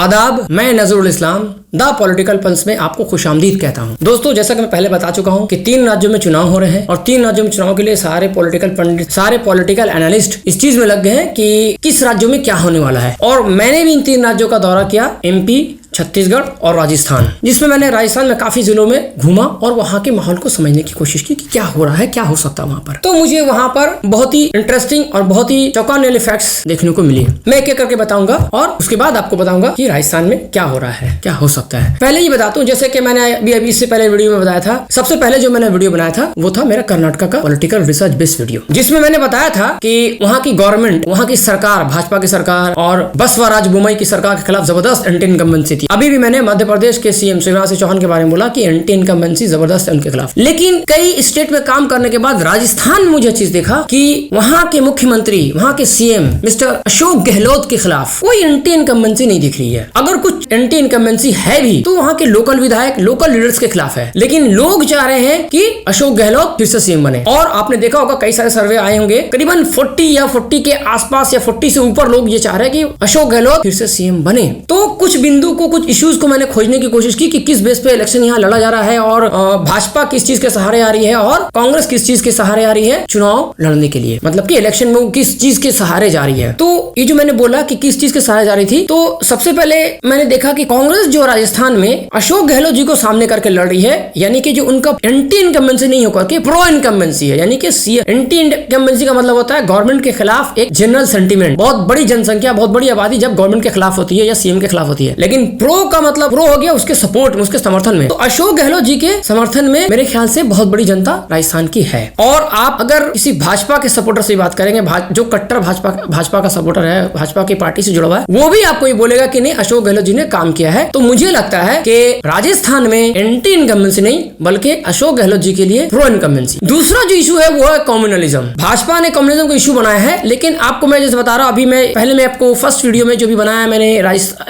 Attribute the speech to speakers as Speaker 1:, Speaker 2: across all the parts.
Speaker 1: आदाब, मैं Nazrul Islam the political pulse में आपको खुशामदीद कहता हूं। दोस्तों, जैसा कि मैं पहले बता चुका हूं कि 3 राज्यों में चुनाव हो रहे हैं और 3 राज्यों में चुनाव के लिए सारे पॉलिटिकल पंडित, सारे पॉलिटिकल एनालिस्ट इस चीज में लग गए हैं कि किस राज्यों में क्या होने वाला है। और मैंने भी इन 3 राज्यों का दौरा किया, MP, छत्तीसगढ़ और राजस्थान, जिसमें मैंने राजस्थान में काफी जिलों में घूमा और वहां के माहौल को समझने की कोशिश की कि क्या हो रहा है, क्या हो सकता है वहां पर। तो मुझे वहां पर बहुत ही इंटरेस्टिंग और बहुत ही चौंकाने वाले फैक्ट्स देखने को मिले। मैं एक एक करके बताऊंगा और उसके बाद आपको बताऊंगा कि राजस्थान में क्या हो रहा है, क्या हो सकता है। पहले ये बताता हूँ, जैसे कि मैंने अभी इससे पहले वीडियो में बताया था, सबसे पहले जो मैंने वीडियो बनाया था वो था मेरा कर्नाटक का पॉलिटिकल रिसर्च बेस्ड वीडियो, जिसमें मैंने बताया था कि वहां की गवर्नमेंट, वहां की सरकार, भाजपा की सरकार और बसवराज बोम्मई की सरकार के खिलाफ जबरदस्त एंटी इनकम्बेंसी थी। अभी भी मैंने मध्य प्रदेश के CM शिवराज सिंह चौहान के बारे में बोला कि एंटी इनकम्बेंसी जबरदस्त है उनके खिलाफ। लेकिन कई स्टेट में काम करने के बाद राजस्थान में मुझे चीज देखा कि वहां के मुख्यमंत्री, वहां के CM मिस्टर अशोक गहलोत के खिलाफ कोई एंटी इनकम्बेंसी नहीं दिख रही है। अगर कुछ एंटी इनकम्बेंसी है भी तो वहां के लोकल विधायक, लोकल लीडर्स के खिलाफ है। लेकिन लोग चाह रहे हैं कि अशोक गहलोत फिर से CM बने। और आपने देखा होगा कई सारे सर्वे आए होंगे, करीबन 40 या 40 के आसपास या 40 से ऊपर लोग ये चाह रहे हैं कि अशोक गहलोत फिर से CM बने। तो कुछ बिंदु को, कुछ इश्यूज को मैंने खोजने की कोशिश की कि किस बेस पे इलेक्शन यहाँ लड़ा जा रहा है और भाजपा किस चीज के सहारे आ रही है और कांग्रेस किस चीज के सहारे आ रही है चुनाव लड़ने के लिए, मतलब कि इलेक्शन में किस चीज के सहारे जा रही है। तो ये जो मैंने बोला कि किस चीज के सहारे जा रही थी, तो सबसे पहले मैंने देखा कि कांग्रेस जो राजस्थान में अशोक गहलोत जी को सामने करके लड़ रही है, यानी कि जो उनका एंटी इनकम्बेंसी नहीं होकर के प्रो इनकम्बेंसी है, यानी कि एंटी इनकम्बेंसी का मतलब होता है गवर्नमेंट के खिलाफ एक जनरल सेंटीमेंट। बहुत बड़ी जनसंख्या, बहुत बड़ी आबादी जब गवर्नमेंट के खिलाफ होती है या CM के खिलाफ होती है, लेकिन प्रो का मतलब प्रो हो गया उसके सपोर्ट में, उसके समर्थन में। तो अशोक गहलोत जी के समर्थन में मेरे ख्याल से बहुत बड़ी जनता राजस्थान की है। और आप अगर किसी भाजपा के सपोर्टर से बात करेंगे, जो कट्टर भाजपा का सपोर्टर है, भाजपा की पार्टी से जुड़ा हुआ है, वो भी आपको ये बोलेगा कि नहीं अशोक गहलोत जी ने काम किया है। तो मुझे लगता है कि राजस्थान में एंटी इनकम्बेंसी नहीं बल्कि अशोक गहलोत जी के लिए प्रो इनकम्बेंसी। दूसरा जो इशू है वो है कम्युनलिज्म। भाजपा ने कम्युनलिज्म को इशू बनाया है, लेकिन आपको मैं जैसे बता रहा हूं, अभी मैं आपको फर्स्ट वीडियो में जो भी बनाया मैंने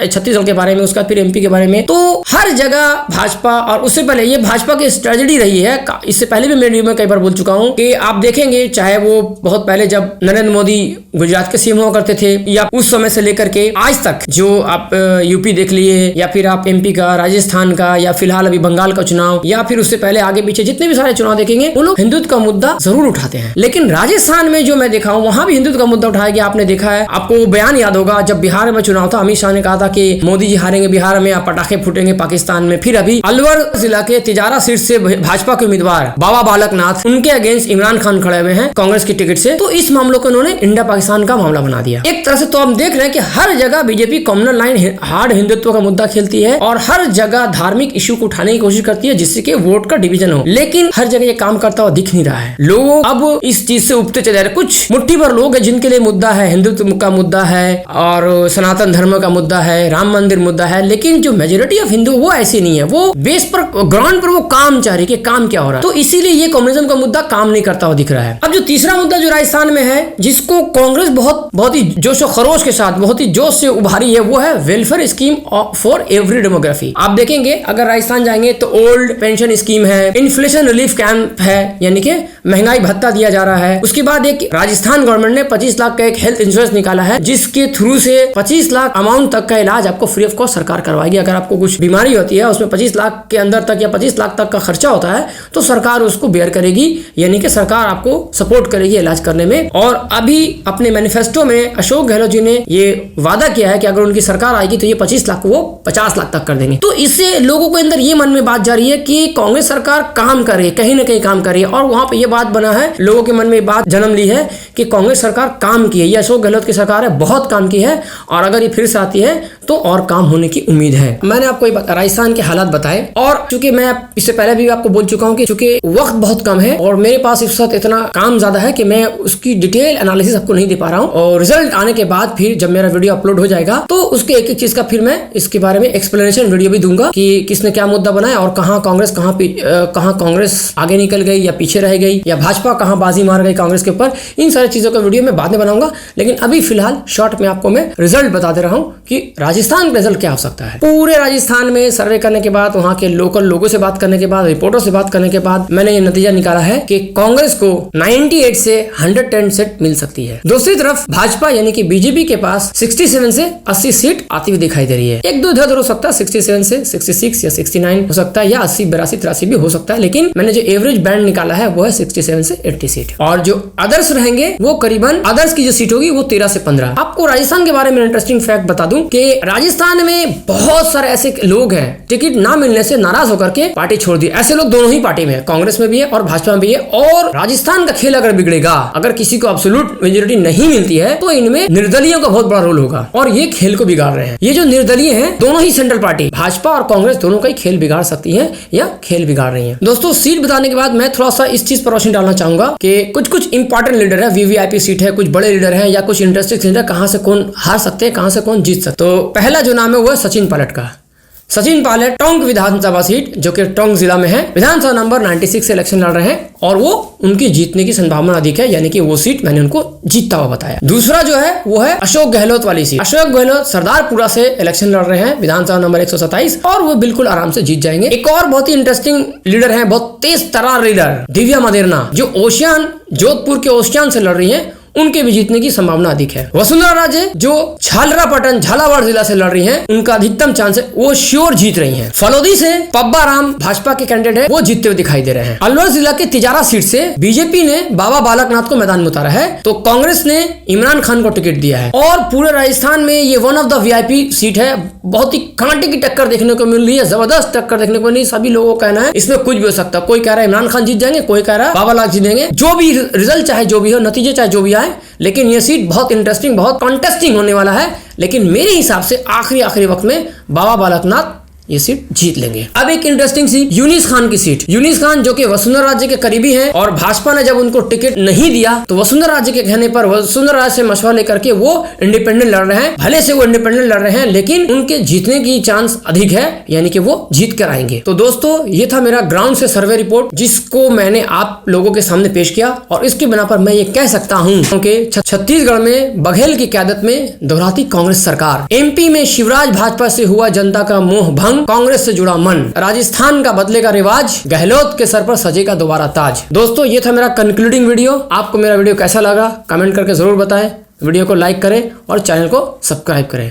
Speaker 1: छत्तीसगढ़ के बारे में, उसका फिर MP के बारे में, तो हर जगह भाजपा, और उससे पहले ये भाजपा की स्ट्रेटजी रही है, इससे पहले भी मैं वीडियो में कई बार बोल चुका हूं कि आप देखेंगे चाहे वो बहुत पहले जब नरेंद्र मोदी गुजरात के CM हुआ करते थे या उस समय से लेकर के आज तक, जो आप UP देख लिए या फिर आप MP का, राजस्थान का, या फिलहाल अभी बंगाल का चुनाव, या फिर उससे पहले आगे पीछे जितने भी सारे चुनाव देखेंगे वो लोग हिंदुत्व का मुद्दा जरूर उठाते हैं। लेकिन राजस्थान में जो मैं देखा हूं वहां भी हिंदुत्व का मुद्दा उठाया गया। आपने देखा है, आपको वो बयान याद होगा जब बिहार में चुनाव था, अमित शाह ने कहा था कि मोदी जी हारेंगे बिहार में, आप पटाखे फूटेंगे पाकिस्तान में। फिर अभी अलवर जिला के तिजारा सीट से भाजपा के उम्मीदवार बाबा बालकनाथ, उनके अगेंस्ट इमरान खान खड़े हुए हैं कांग्रेस की टिकट से। तो इस मामलों को उन्होंने इंडिया पाकिस्तान का मामला बना दिया एक तरह से। तो हम देख रहे हैं कि हर जगह BJP communal line, hard Hindutva का मुद्दा खेलती है और हर जगह धार्मिक इशू को उठाने की कोशिश करती है जिससे कि वोट का डिवीजन हो। लेकिन हर जगह ये काम करता हुआ दिख नहीं रहा है। लोग अब इस चीज से उबते चले जा रहे हैं। कुछ मुट्ठी भर लोग हैं जिनके लिए मुद्दा है, हिंदुत्व का मुद्दा है और सनातन धर्म का मुद्दा है, राम मंदिर मुद्दा है। लेकिन जो मेजोरिटी ऑफ हिंदू वो ऐसी नहीं है, वो बेस पर, ग्राउंड पर वो काम चाह रही है कि काम क्या हो रहा है। तो इसीलिए ये कम्युनिज्म का मुद्दा काम नहीं करता हुआ दिख रहा है। अब जो तीसरा मुद्दा जो राजस्थान में है, जिसको कांग्रेस बहुत ही जोश और खरोश के साथ, बहुत ही जोश से उभारी है, वो है welfare scheme for every demography. आप देखेंगे अगर राजस्थान जाएंगे तो ओल्ड पेंशन स्कीम है, इन्फ्लेशन रिलीफ कैंप है, यानी कि महंगाई भत्ता दिया जा रहा है। उसके बाद एक राजस्थान गवर्नमेंट ने 25 लाख का एक हेल्थ इंश्योरेंस निकाला है, जिसके थ्रू से 25 लाख अमाउंट तक का इलाज आपको फ्री ऑफ कॉस्ट सरकार करवाएगी। अगर आपको कुछ बीमारी होती है, उसमें 25 लाख के अंदर तक या 25 लाख तक का खर्चा होता है, तो सरकार उसको बेयर करेगी, यानी कि सरकार आपको सपोर्ट करेगी इलाज करने में। और अभी अपने मैनिफेस्टो में अशोक गहलोत जी ने ये वादा किया है कि अगर उनकी सरकार आएगी तो ये 25 लाख को वो 50 लाख तक कर देंगे। तो इससे लोगों के अंदर ये मन में बात जा रही है कि कांग्रेस सरकार काम कर रही है, कहीं ना कहीं काम कर रही है। और वहां पे ये बात बना है, लोगों के मन में बात जन्म ली है कि कांग्रेस सरकार काम की है, ये अशोक गहलोत की सरकार है, बहुत काम की है, और अगर ये फिर से आती है तो और काम होने की उम्मीद है। मैंने आपको राजस्थान के हालात बताए, और चूंकि मैं इससे पहले भी आपको बोल चुका हूं कि चूंकि वक्त बहुत कम है और मेरे पास इस वक्त इतना काम ज्यादा है कि मैं उसकी डिटेल एनालिसिस आपको नहीं दे पा रहा हूं। और रिजल्ट आने के बाद फिर जब मेरा वीडियो अपलोड हो जाएगा तो उसके एक एक चीज का फिर मैं इसके बारे में एक्सप्लेनेशन वीडियो भी दूंगा कि किसने क्या मुद्दा बनाया और कहां कांग्रेस आगे निकल गई या पीछे रह गई, या भाजपा कहां बाजी मार गई कांग्रेस के ऊपर। इन सारी चीजों का वीडियो मैं बाद में बनाऊंगा, लेकिन अभी फिलहाल शॉर्ट में आपको मैं रिजल्ट बता दे रहा हूं कि राजस्थान का रिजल्ट क्या हो सकता है। पूरे राजस्थान में सर्वे करने के बाद, वहाँ के लोकल लोगों से बात करने के बाद, रिपोर्टरों से बात करने के बाद मैंने ये नतीजा निकाला है कि कांग्रेस को 98 से 110 सीट मिल सकती है। दूसरी तरफ भाजपा यानी कि बीजेपी के पास 67 से 80 सीट आती हुई दिखाई दे रही है। एक दो इधर हो सकता है, 67 से 66 या 69 हो सकता है, या 80, 82, 83 भी हो सकता है, लेकिन मैंने जो एवरेज बैंड निकाला है वो है 67 से 80 सीट। और जो अदर्स रहेंगे वो करीबन अदर्स की जो सीट होगी वो 13 से 15। आपको राजस्थान के बारे में इंटरेस्टिंग फैक्ट बता दूं कि राजस्थान में बहुत सारे ऐसे लोग हैं टिकट ना मिलने से नाराज होकर के पार्टी छोड़ दी। ऐसे लोग दोनों ही पार्टी में है, कांग्रेस में भी है और भाजपा में भी है। और राजस्थान का खेल अगर बिगड़ेगा, अगर किसी को एब्सोल्यूट मेजोरिटी नहीं मिलती है, तो इनमें निर्दलीयों का बहुत बड़ा रोल होगा और ये खेल को बिगाड़ रहे हैं। ये जो निर्दलीय हैं, दोनों ही सेंट्रल पार्टी भाजपा और कांग्रेस दोनों का ही खेल बिगाड़ सकती है या खेल बिगाड़ रही है। दोस्तों, सीट बताने के बाद मैं थोड़ा सा इस चीज पर रोशनी डालना चाहूंगा कि कुछ इंपॉर्टेंट लीडर है, वीवीआईपी सीट है, कुछ बड़े लीडर है या कुछ इंटरेस्टिंग सीट है, कहां से कौन हार सकते हैं, कहां से कौन जीत सकते। तो पहला जो नाम है वो है सचिन पायलट का। सचिन पायलट टोंक विधानसभा सीट जो कि टोंक जिला में है, विधानसभा नंबर 96 से इलेक्शन लड़ रहे हैं और वो उनकी जीतने की संभावना अधिक है, यानी कि वो सीट मैंने उनको जीतता हुआ बताया। दूसरा जो है वो है अशोक गहलोत वाली सीट। अशोक गहलोत सरदारपुरा से इलेक्शन लड़ रहे हैं, विधानसभा नंबर 127 और वो बिल्कुल आराम से जीत जाएंगे। एक और बहुत ही इंटरेस्टिंग लीडर है, बहुत तेज तर्रार लीडर दिव्या मदेरना, जो ओशियान जोधपुर के ओशियान से लड़ रही है, उनके भी जीतने की संभावना अधिक है। वसुंधरा राजे जो झालरापाटन झालावाड़ जिला से लड़ रही हैं, उनका अधिकतम चांस है, वो श्योर जीत रही हैं। फलोदी से पब्बा राम भाजपा के कैंडिडेट है, वो जीतते हुए दिखाई दे रहे हैं। अलवर जिला के तिजारा सीट से बीजेपी ने बाबा बालकनाथ को मैदान में उतारा है, तो कांग्रेस ने इमरान खान को टिकट दिया है। और पूरे राजस्थान में ये one of the VIP seat है, बहुत ही कांटे की टक्कर देखने को मिल रही है, जबरदस्त टक्कर देखने को मिल रही है। सभी लोगों का कहना है इसमें कुछ भी हो सकता है, कोई कह रहा है इमरान खान जीत जाएंगे, कोई कह रहा है बाबा लाख जीतेंगे। जो भी रिजल्ट चाहे जो भी हो, नतीजे चाहे जो भी आए, लेकिन ये सीट बहुत इंटरेस्टिंग, बहुत कॉन्टेस्टिंग होने वाला है। लेकिन मेरे हिसाब से आखिरी वक्त में बाबा बालकनाथ ये सीट जीत लेंगे। अब एक इंटरेस्टिंग सी यूनिस खान की सीट। यूनिस खान जो कि वसुंधरा राजे के करीबी हैं और भाजपा ने जब उनको टिकट नहीं दिया तो वसुंधरा राजे के कहने पर वसुंधरा राजे से मशवरा लेकर के वो इंडिपेंडेंट लड़ रहे हैं। भले से वो इंडिपेंडेंट लड़ रहे हैं, लेकिन उनके जीतने की चांस अधिक है, यानी कि वो जीत कर आएंगे। तो दोस्तों, ये था मेरा ग्राउंड से सर्वे रिपोर्ट, जिसको मैंने आप लोगों के सामने पेश किया और इसके बिना पर मैं ये कह सकता हूँ कि छत्तीसगढ़ में बघेल की क्यादत में दोहराती कांग्रेस सरकार, एमपी में शिवराज भाजपा से हुआ जनता का मोह भंग, कांग्रेस से जुड़ा मन, राजस्थान का बदलेगा रिवाज, गहलोत के सर पर सजेगा दोबारा ताज। दोस्तों, ये था मेरा कंक्लूडिंग वीडियो। आपको मेरा वीडियो कैसा लगा कमेंट करके जरूर बताएं। वीडियो को लाइक करें और चैनल को सब्सक्राइब करें।